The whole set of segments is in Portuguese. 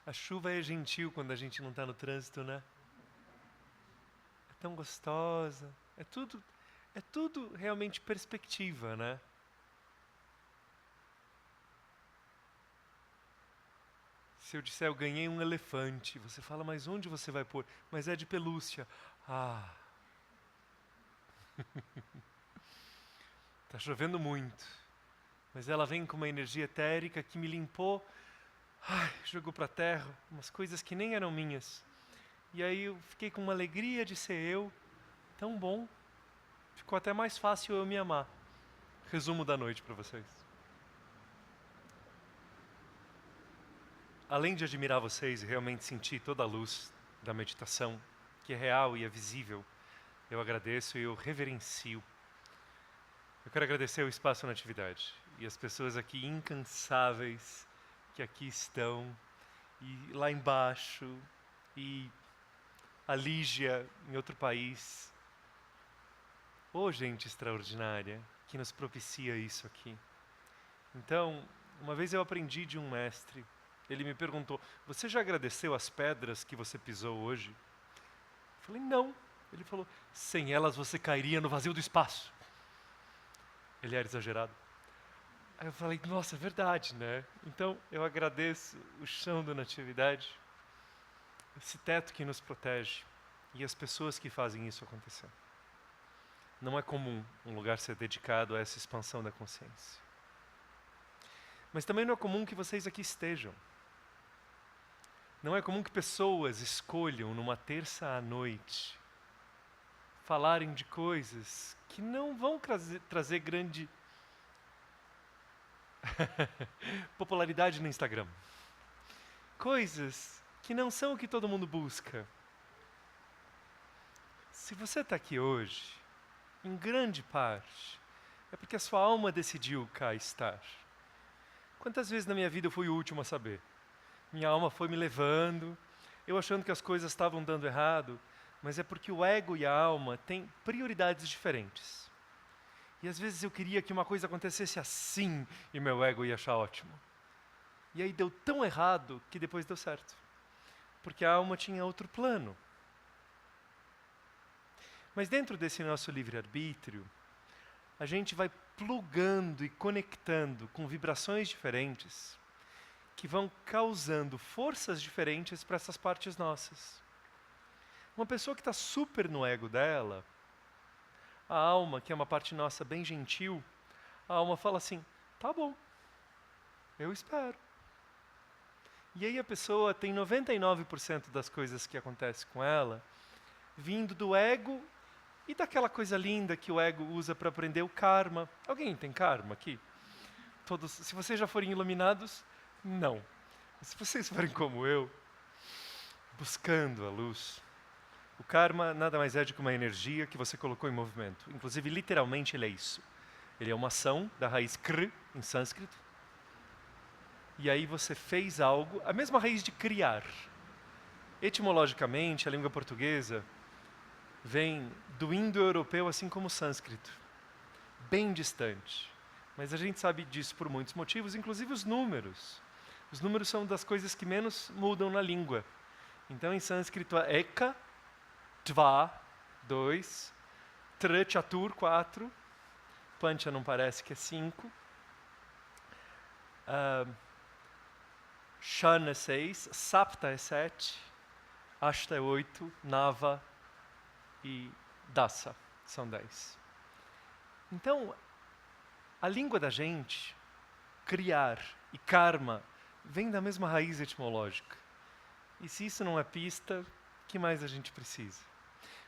A chuva é gentil quando a gente não está no trânsito, né? É tão gostosa. É tudo realmente perspectiva, né? Se eu disser eu ganhei um elefante, você fala, mas onde você vai pôr? Mas é de pelúcia. Ah, tá chovendo muito. Mas ela vem com uma energia etérica que me limpou, ai, jogou pra terra umas coisas que nem eram minhas. E aí eu fiquei com uma alegria de ser eu, tão bom. Ficou até mais fácil eu me amar. Resumo da noite pra vocês. Além de admirar vocês e realmente sentir toda a luz da meditação, que é real e é visível, eu agradeço e eu reverencio. Eu quero agradecer o Espaço Natividade e as pessoas aqui incansáveis que aqui estão, e lá embaixo, e a Lígia em outro país. Ô gente extraordinária que nos propicia isso aqui. Então, uma vez eu aprendi de um mestre. Ele me perguntou: você já agradeceu as pedras que você pisou hoje? Eu falei: não. Ele falou: sem elas você cairia no vazio do espaço. Ele era exagerado. Aí eu falei: nossa, é verdade, né? Então eu agradeço o chão da Natividade, esse teto que nos protege e as pessoas que fazem isso acontecer. Não é comum um lugar ser dedicado a essa expansão da consciência. Mas também não é comum que vocês aqui estejam. Não é comum que pessoas escolham numa terça à noite falarem de coisas que não vão trazer grande popularidade no Instagram. Coisas que não são o que todo mundo busca. Se você está aqui hoje, em grande parte, é porque a sua alma decidiu cá estar. Quantas vezes na minha vida eu fui o último a saber? Minha alma foi me levando, eu achando que as coisas estavam dando errado, mas é porque o ego e a alma têm prioridades diferentes. E às vezes eu queria que uma coisa acontecesse assim e meu ego ia achar ótimo. E aí deu tão errado que depois deu certo. Porque a alma tinha outro plano. Mas dentro desse nosso livre-arbítrio, a gente vai plugando e conectando com vibrações diferentes que vão causando forças diferentes para essas partes nossas. Uma pessoa que está super no ego dela, a alma, que é uma parte nossa bem gentil, a alma fala assim: tá bom, eu espero. E aí a pessoa tem 99% das coisas que acontecem com ela vindo do ego e daquela coisa linda que o ego usa para aprender o karma. Alguém tem karma aqui? Todos, se vocês já forem iluminados, não. Mas se vocês forem como eu, buscando a luz, o karma nada mais é do que uma energia que você colocou em movimento. Inclusive, literalmente, ele é isso. Ele é uma ação da raiz kr, em sânscrito. E aí você fez algo, a mesma raiz de criar. Etimologicamente, a língua portuguesa vem do indo-europeu, assim como o sânscrito. Bem distante. Mas a gente sabe disso por muitos motivos, inclusive os números. Os números são das coisas que menos mudam na língua. Então, em sânscrito, é eka, dva, 2, tra, chatur, 4, pancha não parece que é 5, shan é 6, sapta é 7, ashta é 8, nava e dasa são 10. Então, a língua da gente, criar e karma, vem da mesma raiz etimológica. E se isso não é pista, o que mais a gente precisa?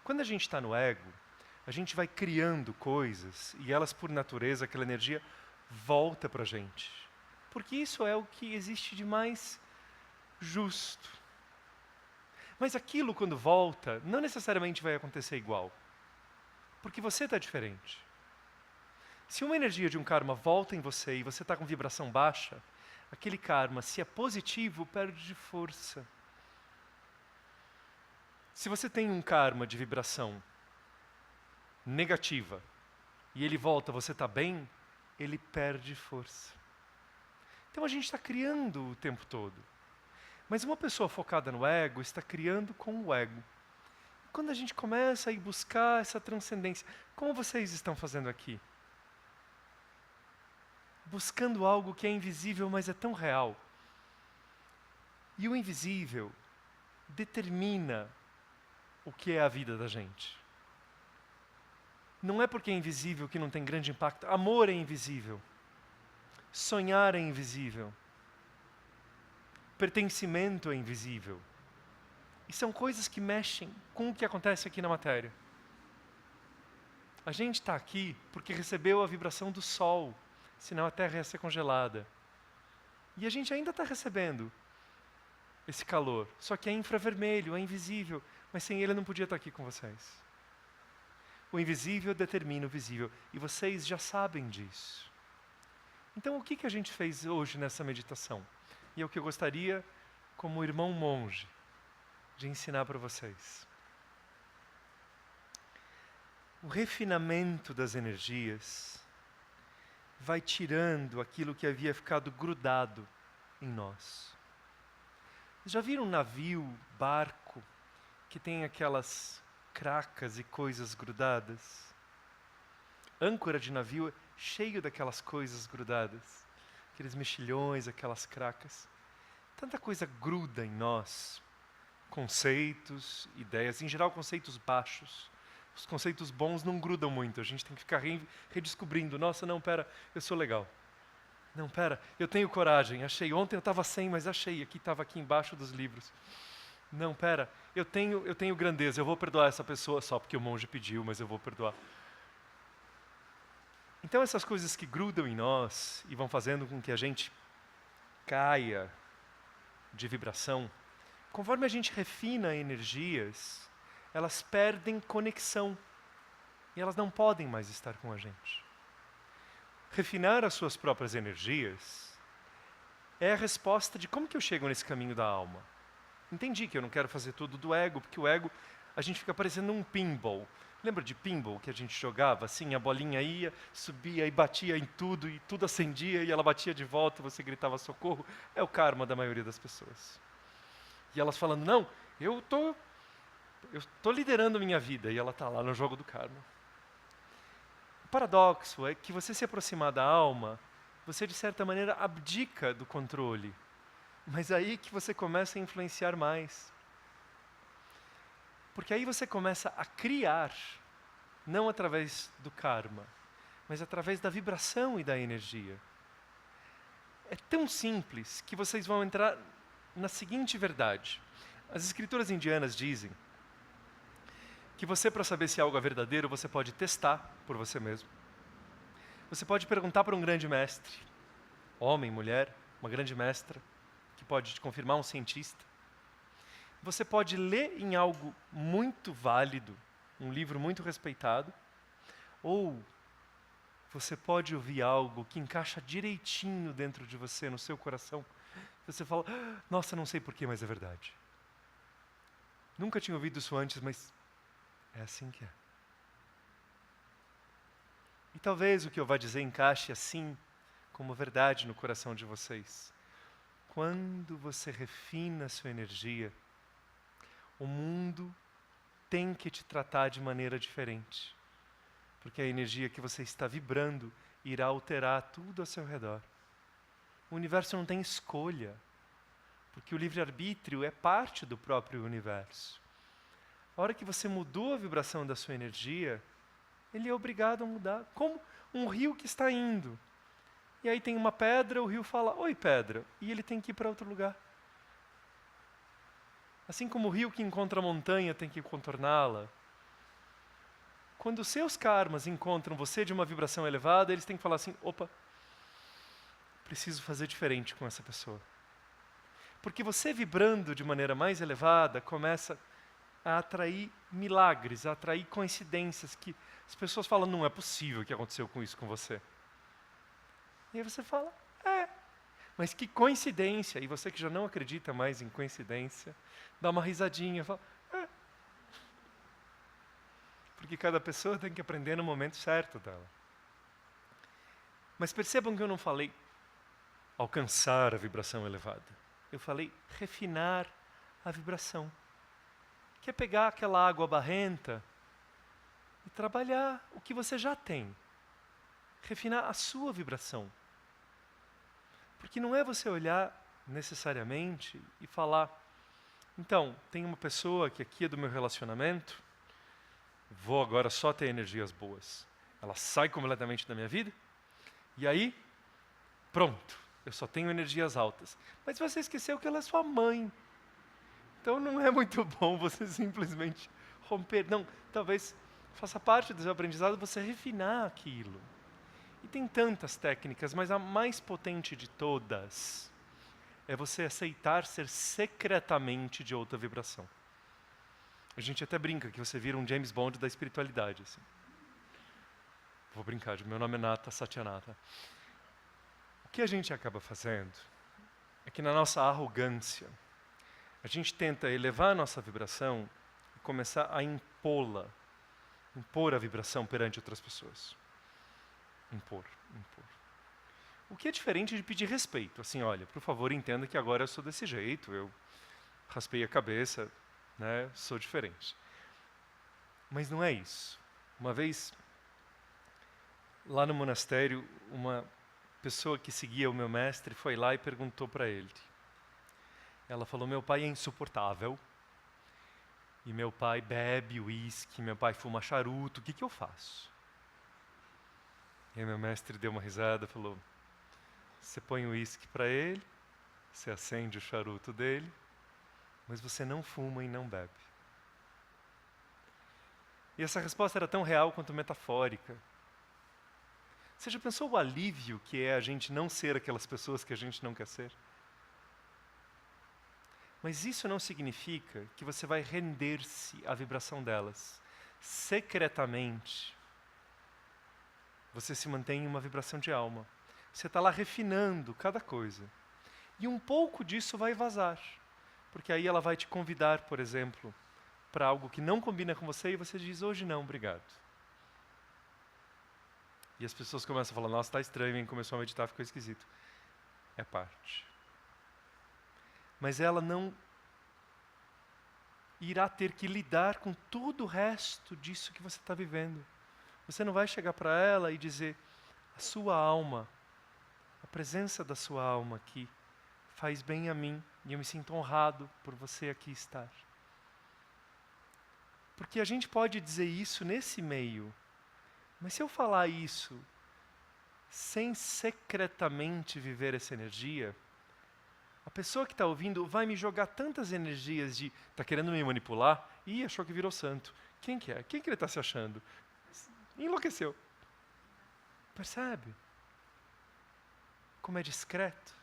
Quando a gente está no ego, a gente vai criando coisas e elas, por natureza, aquela energia, volta para a gente. Porque isso é o que existe de mais justo. Mas aquilo, quando volta, não necessariamente vai acontecer igual. Porque você está diferente. Se uma energia de um karma volta em você e você está com vibração baixa, aquele karma, se é positivo, perde de força. Se você tem um karma de vibração negativa e ele volta, você está bem, ele perde força. Então a gente está criando o tempo todo. Mas uma pessoa focada no ego está criando com o ego. Quando a gente começa a ir buscar essa transcendência, como vocês estão fazendo aqui? Buscando algo que é invisível, mas é tão real. E o invisível determina o que é a vida da gente. Não é porque é invisível que não tem grande impacto. Amor é invisível. Sonhar é invisível. Pertencimento é invisível. E são coisas que mexem com o que acontece aqui na matéria. A gente está aqui porque recebeu a vibração do Sol, senão a Terra ia ser congelada. E a gente ainda está recebendo esse calor, só que é infravermelho, é invisível, mas sem ele eu não podia estar aqui com vocês. O invisível determina o visível, e vocês já sabem disso. Então o que a gente fez hoje nessa meditação? E é o que eu gostaria, como irmão monge, de ensinar para vocês. O refinamento das energias vai tirando aquilo que havia ficado grudado em nós. Já viram um navio, barco, que tem aquelas cracas e coisas grudadas? Âncora de navio é cheio daquelas coisas grudadas, aqueles mexilhões, aquelas cracas. Tanta coisa gruda em nós. Conceitos, ideias, em geral conceitos baixos. Os conceitos bons não grudam muito, a gente tem que ficar redescobrindo. Nossa, não, pera, eu sou legal. Não, pera, eu tenho coragem, achei. Ontem eu estava sem, mas achei, aqui estava aqui embaixo dos livros. Não, pera, eu tenho grandeza, eu vou perdoar essa pessoa só porque o monge pediu, mas eu vou perdoar. Então essas coisas que grudam em nós e vão fazendo com que a gente caia de vibração, conforme a gente refina energias, elas perdem conexão e elas não podem mais estar com a gente. Refinar as suas próprias energias é a resposta de como que eu chego nesse caminho da alma. Entendi que eu não quero fazer tudo do ego, porque o ego, a gente fica parecendo um pinball. Lembra de pinball que a gente jogava assim, a bolinha ia, subia e batia em tudo, e tudo acendia, e ela batia de volta, e você gritava socorro? É o karma da maioria das pessoas. E elas falando, não, eu tô liderando a minha vida, e ela está lá no jogo do karma. O paradoxo é que você se aproximar da alma, você de certa maneira abdica do controle. Mas aí que você começa a influenciar mais. Porque aí você começa a criar, não através do karma, mas através da vibração e da energia. É tão simples que vocês vão entrar na seguinte verdade. As escrituras indianas dizem que você, para saber se algo é verdadeiro, você pode testar por você mesmo. Você pode perguntar para um grande mestre, homem, mulher, uma grande mestra, que pode te confirmar, um cientista. Você pode ler em algo muito válido, um livro muito respeitado, ou você pode ouvir algo que encaixa direitinho dentro de você, no seu coração. Você fala, nossa, não sei porquê, mas é verdade. Nunca tinha ouvido isso antes, mas é assim que é. E talvez o que eu vá dizer encaixe assim, como verdade no coração de vocês. Quando você refina a sua energia, o mundo tem que te tratar de maneira diferente. Porque a energia que você está vibrando irá alterar tudo ao seu redor. O universo não tem escolha, porque o livre-arbítrio é parte do próprio universo. A hora que você mudou a vibração da sua energia, ele é obrigado a mudar. Como um rio que está indo. E aí tem uma pedra, o rio fala, oi pedra, e ele tem que ir para outro lugar. Assim como o rio que encontra a montanha tem que contorná-la. Quando os seus karmas encontram você de uma vibração elevada, eles têm que falar assim, opa, preciso fazer diferente com essa pessoa. Porque você vibrando de maneira mais elevada, começa a atrair milagres, a atrair coincidências que as pessoas falam, não é possível que aconteceu com isso com você. E aí você fala, mas que coincidência. E você que já não acredita mais em coincidência, dá uma risadinha, fala, Porque cada pessoa tem que aprender no momento certo dela. Mas percebam que eu não falei alcançar a vibração elevada. Eu falei refinar a vibração. Que é pegar aquela água barrenta e trabalhar o que você já tem. Refinar a sua vibração. Porque não é você olhar necessariamente e falar, então, tem uma pessoa que aqui é do meu relacionamento, vou agora só ter energias boas. Ela sai completamente da minha vida, e aí, pronto, eu só tenho energias altas. Mas você esqueceu que ela é sua mãe. Então não é muito bom você simplesmente romper. Não, talvez faça parte do seu aprendizado você refinar aquilo. E tem tantas técnicas, mas a mais potente de todas é você aceitar ser secretamente de outra vibração. A gente até brinca que você vira um James Bond da espiritualidade. Assim. Vou brincar, meu nome é Nata Satyanata. O que a gente acaba fazendo é que na nossa arrogância, a gente tenta elevar a nossa vibração e começar a impor a vibração perante outras pessoas. Impor. O que é diferente de pedir respeito. Assim, olha, por favor, entenda que agora eu sou desse jeito, eu raspei a cabeça, né, sou diferente. Mas não é isso. Uma vez, lá no monastério, uma pessoa que seguia o meu mestre foi lá e perguntou para ele. Ela falou, meu pai é insuportável, e meu pai bebe uísque, meu pai fuma charuto, o que eu faço? E aí meu mestre deu uma risada e falou, você põe o uísque para ele, você acende o charuto dele, mas você não fuma e não bebe. E essa resposta era tão real quanto metafórica. Você já pensou o alívio que é a gente não ser aquelas pessoas que a gente não quer ser? Mas isso não significa que você vai render-se à vibração delas. Secretamente, você se mantém em uma vibração de alma. Você está lá refinando cada coisa. E um pouco disso vai vazar. Porque aí ela vai te convidar, por exemplo, para algo que não combina com você e você diz, hoje não, obrigado. E as pessoas começam a falar, nossa, está estranho, hein? Começou a meditar, ficou esquisito. É parte. Mas ela não irá ter que lidar com todo o resto disso que você está vivendo. Você não vai chegar para ela e dizer, a sua alma, a presença da sua alma aqui, faz bem a mim e eu me sinto honrado por você aqui estar. Porque a gente pode dizer isso nesse meio, mas se eu falar isso sem secretamente viver essa energia, a pessoa que está ouvindo vai me jogar tantas energias de está querendo me manipular e achou que virou santo. Quem que é? Quem que ele está se achando? Enlouqueceu. Percebe? Como é discreto.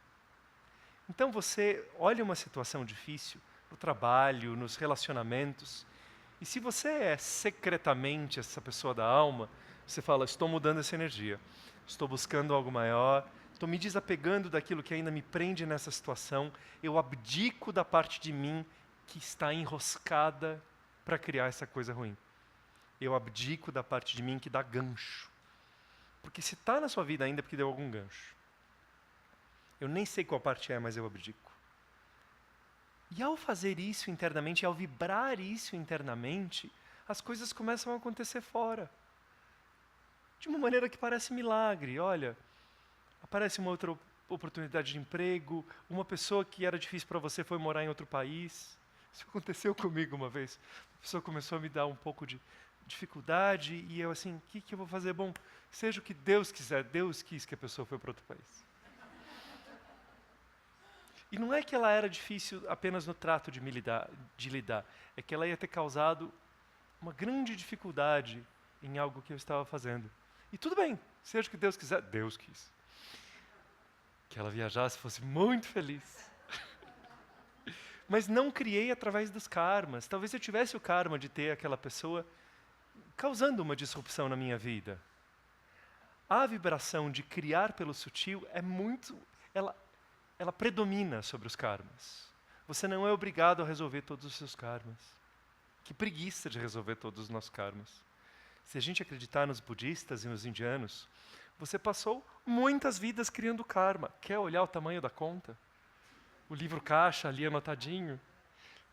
Então você olha uma situação difícil, no trabalho, nos relacionamentos, e se você é secretamente essa pessoa da alma, você fala, estou mudando essa energia, estou buscando algo maior, estou me desapegando daquilo que ainda me prende nessa situação, eu abdico da parte de mim que está enroscada para criar essa coisa ruim. Eu abdico da parte de mim que dá gancho. Porque se está na sua vida ainda é porque deu algum gancho. Eu nem sei qual parte é, mas eu abdico. E ao fazer isso internamente, ao vibrar isso internamente, as coisas começam a acontecer fora. De uma maneira que parece milagre. Olha, aparece uma outra oportunidade de emprego, uma pessoa que era difícil para você foi morar em outro país. Isso aconteceu comigo uma vez. A pessoa começou a me dar um pouco de dificuldade e eu assim, o que eu vou fazer? Bom, seja o que Deus quiser. Deus quis que a pessoa foi para outro país. E não é que ela era difícil apenas no trato de lidar, é que ela ia ter causado uma grande dificuldade em algo que eu estava fazendo. E tudo bem, seja o que Deus quiser, Deus quis. Que ela viajasse e fosse muito feliz. Mas não criei através dos karmas. Talvez eu tivesse o karma de ter aquela pessoa causando uma disrupção na minha vida. A vibração de criar pelo sutil é muito... Ela predomina sobre os karmas. Você não é obrigado a resolver todos os seus karmas. Que preguiça de resolver todos os nossos karmas. Se a gente acreditar nos budistas e nos indianos, você passou muitas vidas criando karma. Quer olhar o tamanho da conta? o livro caixa ali anotadinho.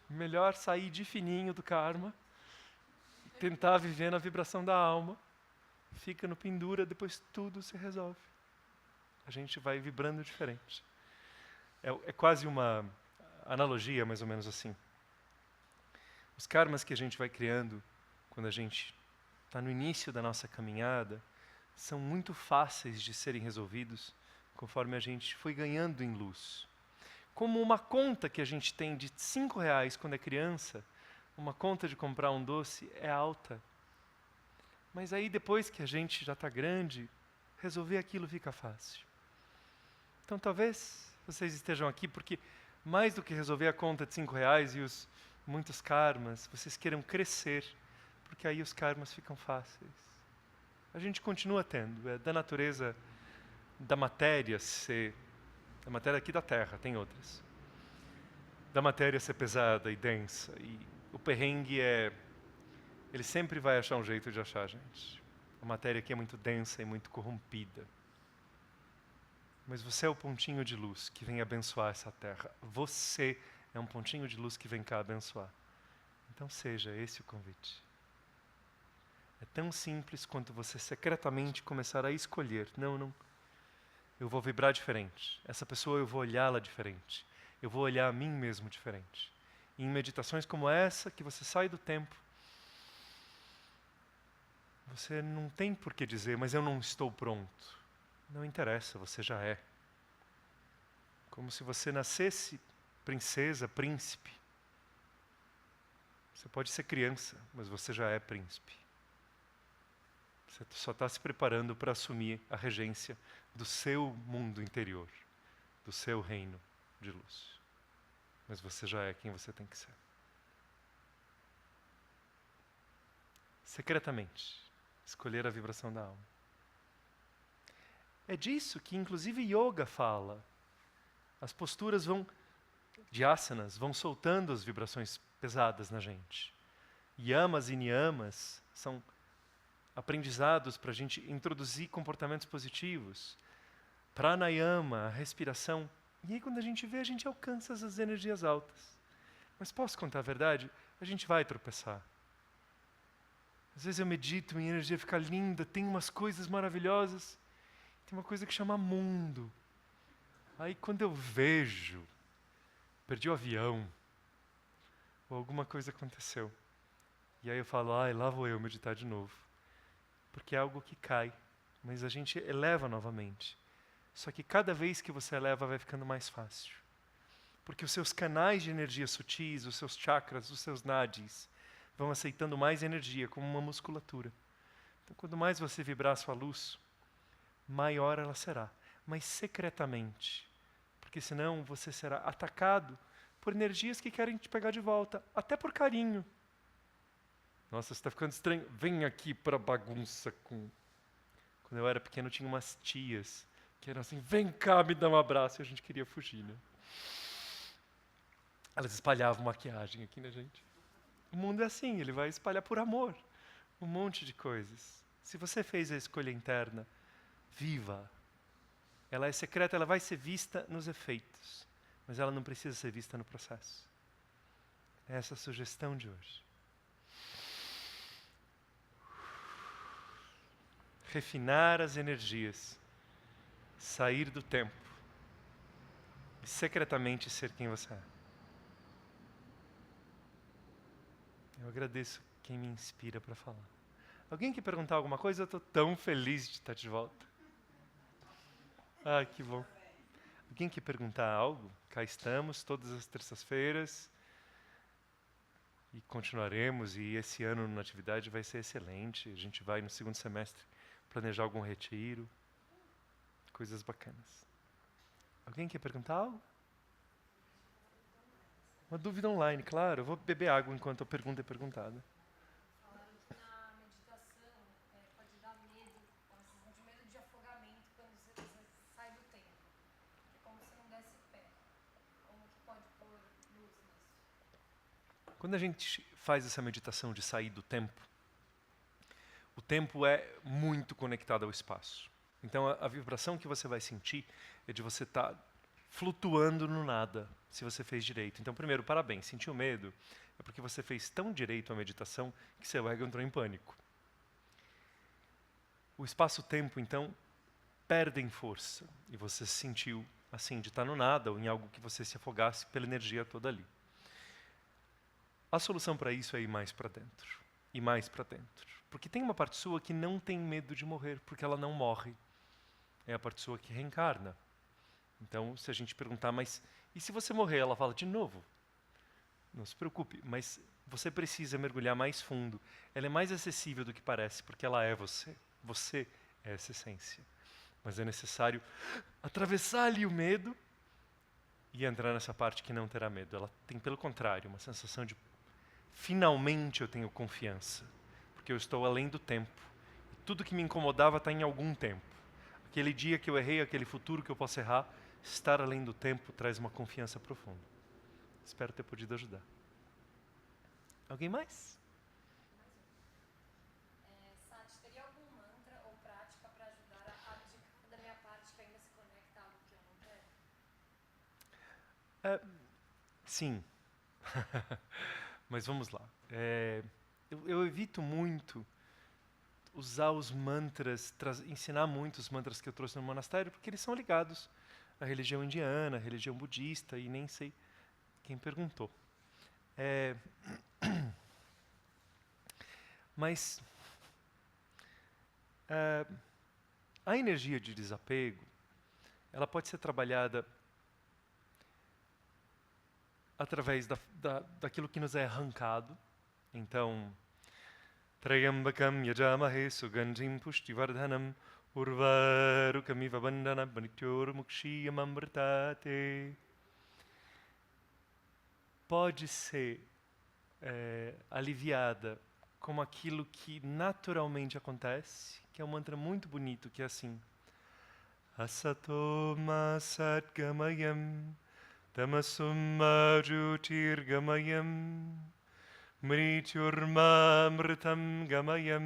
Melhor sair de fininho do karma, tentar viver na vibração da alma, fica no pendura, depois tudo se resolve. A gente vai vibrando diferente. É quase uma analogia, mais ou menos assim. Os karmas que a gente vai criando quando a gente está no início da nossa caminhada são muito fáceis de serem resolvidos conforme a gente foi ganhando em luz. Como uma conta que a gente tem de R$ 5 quando é criança, uma conta de comprar um doce é alta. Mas aí depois que a gente já está grande, resolver aquilo fica fácil. Então talvez vocês estejam aqui porque mais do que resolver a conta de R$ 5 e os muitos karmas, vocês queiram crescer, porque aí os karmas ficam fáceis. A gente continua tendo, é da natureza da matéria ser, a matéria aqui da Terra, tem outras, da matéria ser pesada e densa, e o perrengue ele sempre vai achar um jeito de achar, gente. A matéria aqui é muito densa e muito corrompida. Mas você é o pontinho de luz que vem abençoar essa terra. Você é um pontinho de luz que vem cá abençoar. Então seja esse o convite. É tão simples quanto você secretamente começar a escolher. Não, eu vou vibrar diferente. Essa pessoa eu vou olhá-la diferente. Eu vou olhar a mim mesmo diferente. E em meditações como essa, que você sai do tempo, você não tem por que dizer, mas eu não estou pronto. Não interessa, você já é. Como se você nascesse princesa, príncipe. Você pode ser criança, mas você já é príncipe. Você só está se preparando para assumir a regência do seu mundo interior, do seu reino de luz. Mas você já é quem você tem que ser. Secretamente, escolher a vibração da alma. É disso que inclusive yoga fala. As posturas de asanas vão soltando as vibrações pesadas na gente. Yamas e niyamas são aprendizados para a gente introduzir comportamentos positivos. Pranayama, a respiração. E aí quando a gente vê, a gente alcança essas energias altas. Mas posso contar a verdade? A gente vai tropeçar. Às vezes eu medito, minha energia fica linda, tem umas coisas maravilhosas. Tem uma coisa que chama mundo. Aí quando eu vejo, perdi o avião, ou alguma coisa aconteceu. E aí eu falo, lá vou eu meditar de novo. Porque é algo que cai, mas a gente eleva novamente. Só que cada vez que você eleva vai ficando mais fácil. Porque os seus canais de energia sutis, os seus chakras, os seus nadis, vão aceitando mais energia, como uma musculatura. Então quanto mais você vibrar a sua luz, maior ela será. Mas secretamente. Porque senão você será atacado por energias que querem te pegar de volta, até por carinho. Nossa, você está ficando estranho. Vem aqui para bagunça com... Quando eu era pequeno tinha umas tias que eram assim, vem cá, me dá um abraço. E a gente queria fugir, né? Elas espalhavam maquiagem aqui na gente. O mundo é assim, ele vai espalhar por amor um monte de coisas. Se você fez a escolha interna, viva. Ela é secreta, ela vai ser vista nos efeitos, mas ela não precisa ser vista no processo. É essa a sugestão de hoje. Refinar as energias, sair do tempo e secretamente ser quem você é. Eu agradeço quem me inspira para falar. Alguém quer perguntar alguma coisa? Eu estou tão feliz de estar de volta. Ah, que bom. Alguém quer perguntar algo? Cá estamos, todas as terças-feiras. E continuaremos, e esse ano na atividade vai ser excelente. A gente vai no segundo semestre planejar algum retiro. Coisas bacanas. Alguém quer perguntar algo? Uma dúvida online, claro. Eu vou beber água enquanto a pergunta é perguntada. Falaram que na meditação pode dar medo, uma sensação de medo de afogamento quando você sai do tempo. É como se não desse pé. Como que pode pôr luz nisso? Quando a gente faz essa meditação de sair do tempo, o tempo é muito conectado ao espaço. Então a vibração que você vai sentir é de você estar flutuando no nada, se você fez direito. Então, primeiro, parabéns. Sentiu medo? É porque você fez tão direito a meditação que seu ego entrou em pânico. O espaço-tempo, então, perdem força. E você se sentiu assim, de estar no nada, ou em algo que você se afogasse pela energia toda ali. A solução para isso é ir mais para dentro. E mais para dentro. Porque tem uma parte sua que não tem medo de morrer, porque ela não morre. É a parte sua que reencarna. Então, se a gente perguntar, mas e se você morrer? Ela fala, de novo. Não se preocupe, mas você precisa mergulhar mais fundo. Ela é mais acessível do que parece, porque ela é você. Você é essa essência. Mas é necessário atravessar ali o medo e entrar nessa parte que não terá medo. Ela tem, pelo contrário, uma sensação de finalmente eu tenho confiança, porque eu estou além do tempo. Tudo que me incomodava está em algum tempo. Aquele dia que eu errei, aquele futuro que eu posso errar, estar além do tempo traz uma confiança profunda. Espero ter podido ajudar. Alguém mais? Sati, teria algum mantra ou prática para ajudar a abdicar da minha parte que ainda se conecta a algo que eu não quero? Sim. Mas vamos lá. Eu evito muito usar os mantras, ensinar muito os mantras que eu trouxe no monastério, porque eles são ligados à religião indiana, à religião budista, e nem sei quem perguntou. Mas a energia de desapego, ela pode ser trabalhada através daquilo que nos é arrancado. Então, Trayambakam yajamahe sugandhim pushtivardhanam urvarukamiva bandhana banityormukshiyam amritate. Pode ser aliviada como aquilo que naturalmente acontece, que é um mantra muito bonito, que é assim: Asatoma satgamayam tamasumma jyotirgamayam mrityurmamritam gamayam.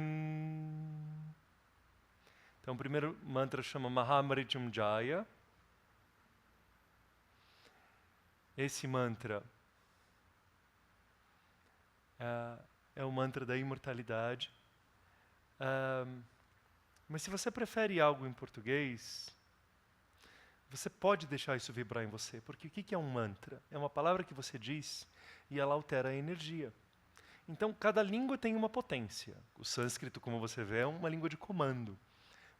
Então, o primeiro mantra chama Mahamrityunjaya. Esse mantra é o mantra da imortalidade. Mas se você prefere algo em português, você pode deixar isso vibrar em você. Porque o que é um mantra? É uma palavra que você diz e ela altera a energia. Então, cada língua tem uma potência. O sânscrito, como você vê, é uma língua de comando.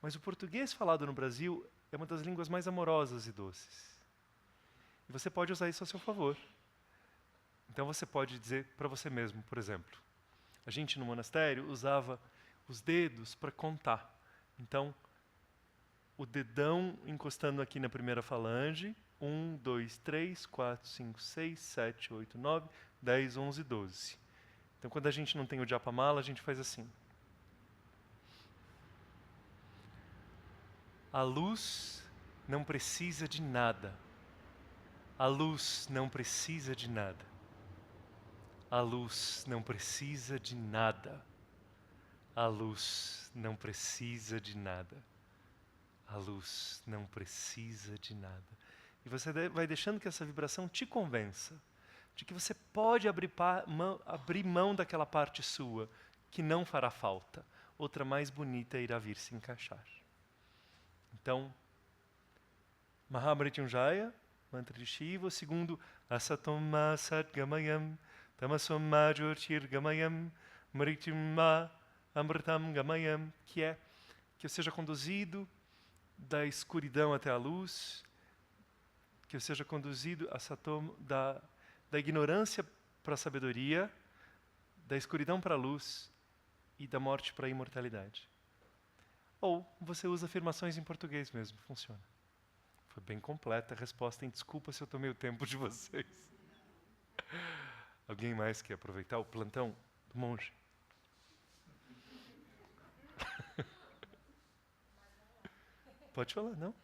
Mas o português falado no Brasil é uma das línguas mais amorosas e doces. E você pode usar isso a seu favor. Então, você pode dizer para você mesmo, por exemplo, a gente no monastério usava os dedos para contar. Então, o dedão encostando aqui na primeira falange, 1, 2, 3, 4, 5, 6, 7, 8, 9, 10, 11, 12. Então, quando a gente não tem o Japamala, a gente faz assim. A luz não precisa de nada. A luz não precisa de nada. A luz não precisa de nada. A luz não precisa de nada. A luz não precisa de nada. E você vai deixando que essa vibração te convença de que você pode abrir mão daquela parte sua que não fará falta. Outra mais bonita irá vir se encaixar. Então, Mahamrityunjaya, mantra de Shiva. O segundo, Asatoma Satgamayam, Tamasoma Jyotirgamayam, Mrityunma Amritam Gamayam, que é que eu seja conduzido da escuridão até a luz, que eu seja conduzido da ignorância para a sabedoria, da escuridão para a luz e da morte para a imortalidade. Ou você usa afirmações em português mesmo, funciona. Foi bem completa a resposta, desculpa se eu tomei o tempo de vocês. Alguém mais quer aproveitar o plantão do monge? Pode falar, não?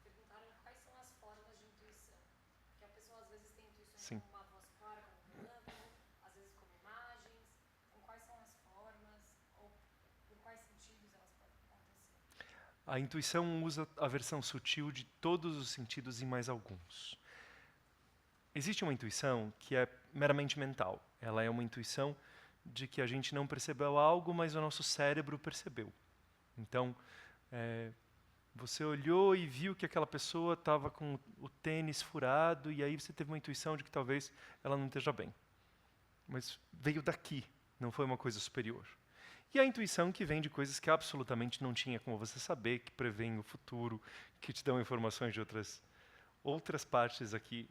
Perguntaram quais são as formas de intuição. Porque a pessoa às vezes tem intuições Sim. como uma voz clara, como um relâmpago, às vezes como imagens. Então, quais são as formas ou por quais sentidos elas podem acontecer? A intuição usa a versão sutil de todos os sentidos e mais alguns. Existe uma intuição que é meramente mental. Ela é uma intuição de que a gente não percebeu algo, mas o nosso cérebro percebeu. Então, você olhou e viu que aquela pessoa estava com o tênis furado, e aí você teve uma intuição de que talvez ela não esteja bem. Mas veio daqui, não foi uma coisa superior. E a intuição que vem de coisas que absolutamente não tinha como você saber, que prevêem o futuro, que te dão informações de outras partes aqui,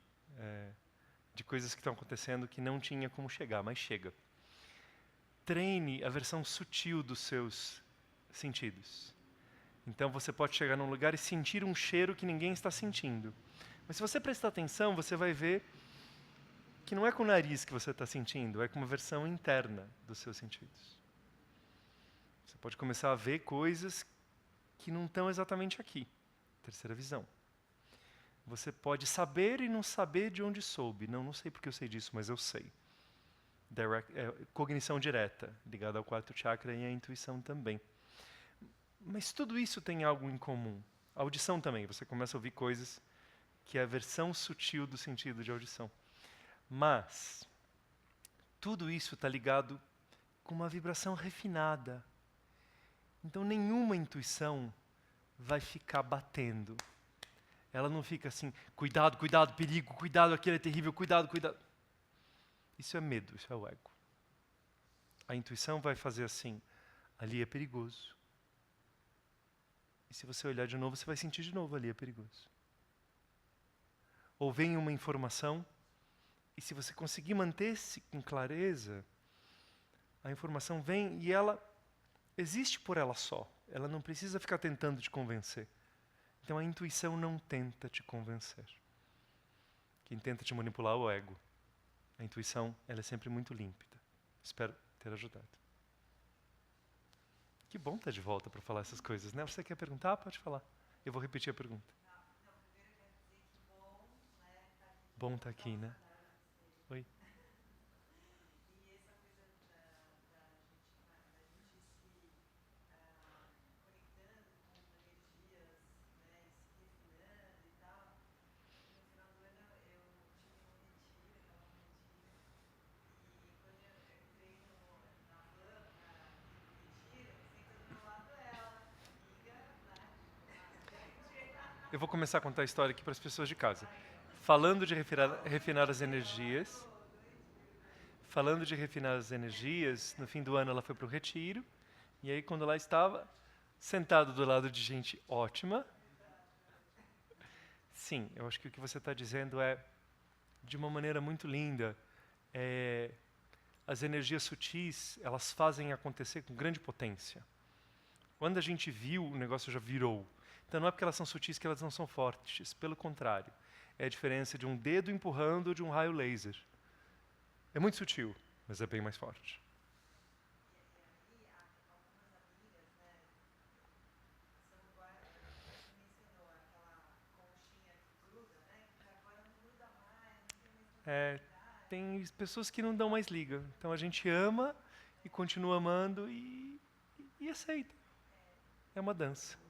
de coisas que estão acontecendo que não tinha como chegar, mas chega. Treine a versão sutil dos seus sentidos. Então você pode chegar num lugar e sentir um cheiro que ninguém está sentindo. Mas se você prestar atenção, você vai ver que não é com o nariz que você está sentindo, é com uma versão interna dos seus sentidos. Você pode começar a ver coisas que não estão exatamente aqui. Terceira visão. Você pode saber e não saber de onde soube. Não sei porque eu sei disso, mas eu sei. Cognição direta, ligada ao quarto chakra e à intuição também. Mas tudo isso tem algo em comum. A audição também. Você começa a ouvir coisas que é a versão sutil do sentido de audição. Mas tudo isso está ligado com uma vibração refinada. Então nenhuma intuição vai ficar batendo. Ela não fica assim, cuidado, cuidado, perigo, cuidado, aquilo é terrível, cuidado, cuidado. Isso é medo, isso é o ego. A intuição vai fazer assim, ali é perigoso. E se você olhar de novo, você vai sentir de novo, ali é perigoso. Ou vem uma informação, e se você conseguir manter-se com clareza, a informação vem e ela existe por ela só. Ela não precisa ficar tentando te convencer. Então a intuição não tenta te convencer. Quem tenta te manipular é o ego. A intuição, ela é sempre muito límpida. Espero ter ajudado. Que bom estar de volta para falar essas coisas, né? Você quer perguntar? Pode falar. Eu vou repetir a pergunta. Bom estar aqui, né? Oi. Eu vou começar a contar a história aqui para as pessoas de casa. Falando de refinar as energias. Falando de refinar as energias, no fim do ano ela foi para o retiro. E aí, quando ela estava sentado do lado de gente ótima. Sim, eu acho que o que você está dizendo é, de uma maneira muito linda, as energias sutis, elas fazem acontecer com grande potência. Quando a gente viu, o negócio já virou. Então não é porque elas são sutis que elas não são fortes, pelo contrário. É a diferença de um dedo empurrando de um raio laser. É muito sutil, mas é bem mais forte. Tem pessoas que não dão mais liga. Então a gente ama e continua amando e aceita. É uma dança.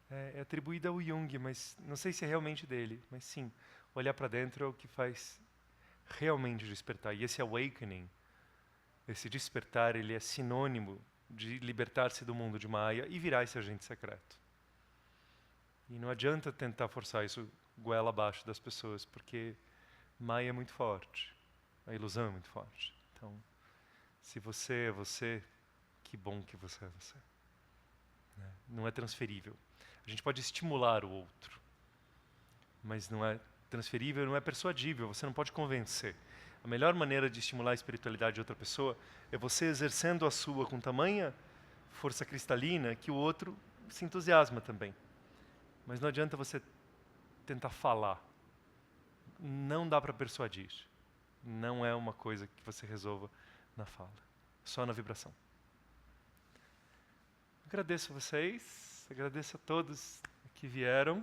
É atribuída ao Jung, mas não sei se é realmente dele. Mas sim, olhar para dentro é o que faz realmente despertar. E esse awakening, esse despertar, ele é sinônimo de libertar-se do mundo de Maya e virar esse agente secreto. E não adianta tentar forçar isso goela abaixo das pessoas, porque Maya é muito forte, a ilusão é muito forte. Então, se você é você, que bom que você é você. Né? Não é transferível. A gente pode estimular o outro, mas não é transferível, não é persuadível, você não pode convencer. A melhor maneira de estimular a espiritualidade de outra pessoa é você exercendo a sua com tamanha força cristalina que o outro se entusiasma também. Mas não adianta você tentar falar. Não dá para persuadir. Não é uma coisa que você resolva na fala, só na vibração. agradeço vocês, agradeço a todos que vieram.